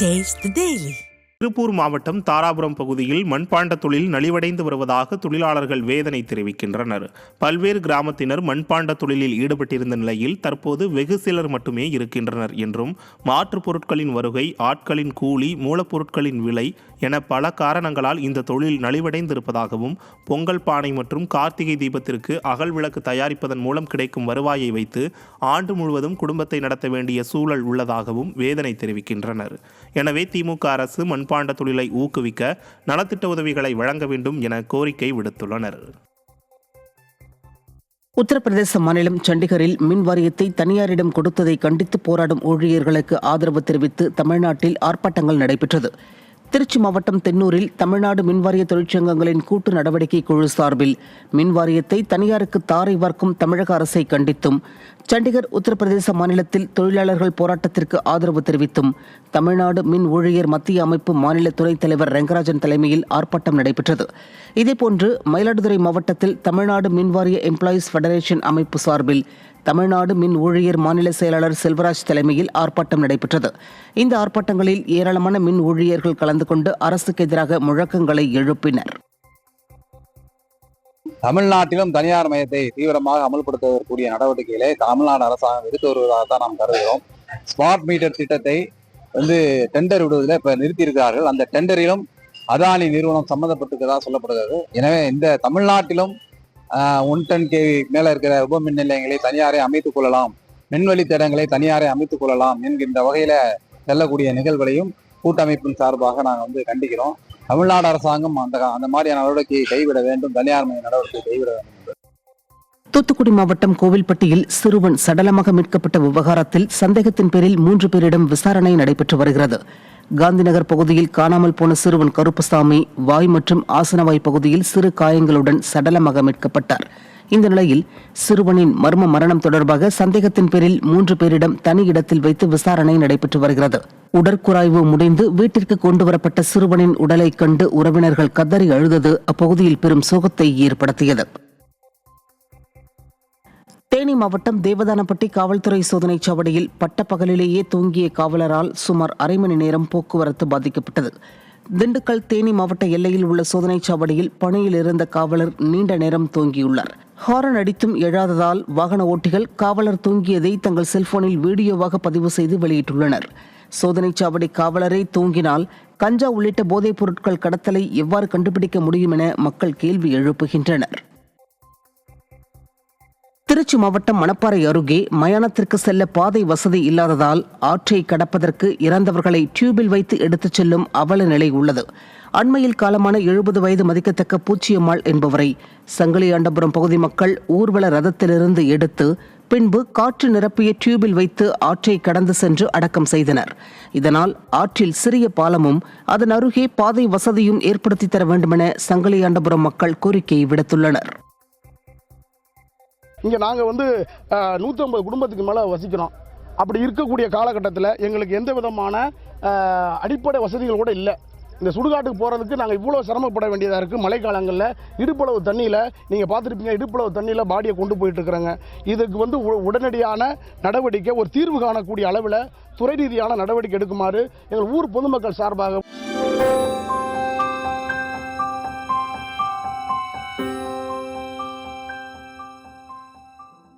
Taste the Daily. Tiruppur மாவட்டம் தாராபுரம் பகுதியில் மண்பாண்ட தொழில் நலிவடைந்து வருவதாக தொழிலாளர்கள் வேதனை தெரிவிக்கின்றனர். பல்வேறு கிராமத்தினர் மண்பாண்ட தொழிலில் ஈடுபட்டிருந்த நிலையில் தற்போது வெகு சிலர் மட்டுமே இருக்கின்றனர் என்றும், மாற்றுப் பொருட்களின் வருகை, ஆட்களின் கூலி, மூலப்பொருட்களின் விலை என பல காரணங்களால் இந்த தொழில் நலிவடைந்திருப்பதாகவும், பொங்கல் பானை மற்றும் கார்த்திகை தீபத்திற்கு அகல் விளக்கு தயாரிப்பதன் மூலம் கிடைக்கும் வருவாயை வைத்து ஆண்டு முழுவதும் குடும்பத்தை நடத்த வேண்டிய சூழல் உள்ளதாகவும் வேதனை தெரிவிக்கின்றனர். எனவே திமுக அரசு மண்பாண்ட தொழிலை ஊக்குவிக்க நலத்திட்ட உதவிகளை வழங்க வேண்டும் என கோரிக்கை விடுத்துள்ளனர். உத்தரப்பிரதேச மாநிலம் சண்டிகரில் மின் வாரியத்தை தனியாரிடம் கொடுத்ததை கண்டித்து போராடும் ஊழியர்களுக்கு ஆதரவு தெரிவித்து தமிழ்நாட்டில் ஆர்ப்பாட்டங்கள் நடைபெற்றது. திருச்சி மாவட்டம் தென்னூரில் தமிழ்நாடு மின்வாரிய தொழிற்சங்கங்களின் கூட்டு நடவடிக்கை குழு சார்பில் மின்வாரியத்தை தனியாருக்கு தாரை வார்க்கும் தமிழக அரசை கண்டித்தும், சண்டிகர் உத்தரப்பிரதேச மாநிலத்தில் தொழிலாளர்கள் போராட்டத்திற்கு ஆதரவு தெரிவித்தும் தமிழ்நாடு மின் ஊழியர் மத்திய அமைப்பு மாநில துணைத் தலைவர் ரெங்கராஜன் தலைமையில் ஆர்ப்பாட்டம் நடைபெற்றது. இதேபோன்று மயிலாடுதுறை மாவட்டத்தில் தமிழ்நாடு மின்வாரிய எம்ப்ளாயீஸ் ஃபெடரேஷன் அமைப்பு சார்பில் தமிழ்நாடு மின் ஊழியர் மாநில செயலாளர் செல்வராஜ் தலைமையில் ஆர்ப்பாட்டம் நடைபெற்றது. இந்த ஆர்ப்பாட்டங்களில் ஏராளமான மின் ஊழியர்கள் கலந்து கொண்டு அரசுக்கு எதிராக முழக்கங்களை எழுப்பினர். தமிழ்நாட்டிலும் தனியார் மயத்தை தீவிரமாக அமல்படுத்துவதற்குரிய நடவடிக்கைகளை தமிழ்நாடு அரசாங்கம் எடுத்து வருவதாகத்தான் நாம் கருதுகிறோம். ஸ்மார்ட் மீட்டர் திட்டத்தை டெண்டர் விடுவதில் இப்ப நிறுத்தியிருக்கிறார்கள். அந்த டெண்டரிலும் அதானி நிறுவனம் சம்பந்தப்பட்டிருக்கிறதா சொல்லப்படுகிறது. எனவே இந்த தமிழ்நாட்டிலும் 1 டன் கேவி மேல இருக்கிற உப மின் நிலையங்களை தனியாரை அமைத்துக் கொள்ளலாம், மின்வழி தடங்களை தனியாரை அமைத்துக் கொள்ளலாம் என்கின்ற வகையில செல்லக்கூடிய நிகழ்வுகளையும் கூட்டமைப்பின் சார்பாக நாங்கள் கண்டிக்கிறோம். தமிழ்நாடு அரசாங்கம் அந்த மாதிரியான நடவடிக்கையை கைவிட வேண்டும், தனியார் மய நடவடிக்கையை கைவிட வேண்டும். தூத்துக்குடி மாவட்டம் கோவில்பட்டியில் சிறுவன் சடலமாக மீட்கப்பட்ட விவகாரத்தில் சந்தேகத்தின் பேரில் 3 பேரிடம் விசாரணை நடைபெற்று வருகிறது. காந்திநகர் பகுதியில் காணாமல் போன சிறுவன் கருப்பசாமி வாய் மற்றும் ஆசனவாய் பகுதியில் சிறு காயங்களுடன் சடலமாக மீட்கப்பட்டார். இந்த நிலையில் சிறுவனின் மர்ம மரணம் தொடர்பாக சந்தேகத்தின் பேரில் 3 பேரிடம் தனி இடத்தில் வைத்து விசாரணை நடைபெற்று வருகிறது. உடற்குறாய்வு முடிந்து வீட்டிற்கு கொண்டுவரப்பட்ட சிறுவனின் உடலை கண்டு உறவினர்கள் கதறி அழுதது அப்பகுதியில் பெரும் சோகத்தை ஏற்படுத்தியது. தேனி மாவட்டம் தேவதானப்பட்டி காவல்துறை சோதனைச் சாவடியில் பட்டப்பகலிலேயே தூங்கிய காவலரால் சுமார் அரை மணி நேரம் போக்குவரத்து பாதிக்கப்பட்டது. திண்டுக்கல் தேனி மாவட்ட எல்லையில் உள்ள சோதனைச் சாவடியில் பணியில் இருந்த காவலர் நீண்ட நேரம் தூங்கியுள்ளார். ஹாரன் அடித்தும் எழாததால் வாகன ஓட்டிகள் காவலர் தூங்கியதை தங்கள் செல்போனில் வீடியோவாக பதிவு செய்து வெளியிட்டுள்ளனர். சோதனைச் சாவடி காவலரை தூங்கினால் கஞ்சா உள்ளிட்ட போதைப் பொருட்கள் கடத்தலை எவ்வாறு கண்டுபிடிக்க முடியும் என மக்கள் கேள்வி எழுப்புகின்றனர். திருச்சி மாவட்டம் மணப்பாறை அருகே மயானத்திற்கு செல்ல பாதை வசதி இல்லாததால் ஆற்றை கடப்பதற்கு இறந்தவர்களை டியூபில் வைத்து எடுத்துச் செல்லும் அவல நிலை உள்ளது. அண்மையில் காலமான 70 வயது மதிக்கத்தக்க பூச்சியம்மாள் என்பவரை சங்கிலியாண்டபுரம் பகுதி மக்கள் ஊர்வல ரதத்திலிருந்து எடுத்து பின்பு காற்று நிரப்பிய டியூபில் வைத்து ஆற்றை கடந்து சென்று அடக்கம் செய்தனர். இதனால் ஆற்றில் சிறிய பாலமும் அதன் அருகே பாதை வசதியும் ஏற்படுத்தி தர வேண்டுமென சங்கிலியாண்டபுரம் மக்கள் கோரிக்கை விடுத்துள்ளனர். இங்கே நாங்கள் 150 குடும்பத்துக்கு மேலே வசிக்கிறோம். அப்படி இருக்கக்கூடிய காலகட்டத்தில் எங்களுக்கு எந்த விதமான அடிப்படை வசதிகள் கூட இல்லை. இந்த சுடுகாட்டுக்கு போகிறதுக்கு நாங்கள் இவ்வளோ சிரமப்பட வேண்டியதாக இருக்குது. மழைக்காலங்களில் இடுப்பளவு தண்ணியில் நீங்கள் பார்த்துருப்பீங்க, இடுப்பளவு தண்ணியில் பாடியை கொண்டு போயிட்டுருக்குறாங்க. இதுக்கு உடனடியான நடவடிக்கை, ஒரு தீர்வு காணக்கூடிய அளவில் துறை ரீதியான நடவடிக்கை எடுக்குமாறு எங்கள் ஊர் பொதுமக்கள் சார்பாக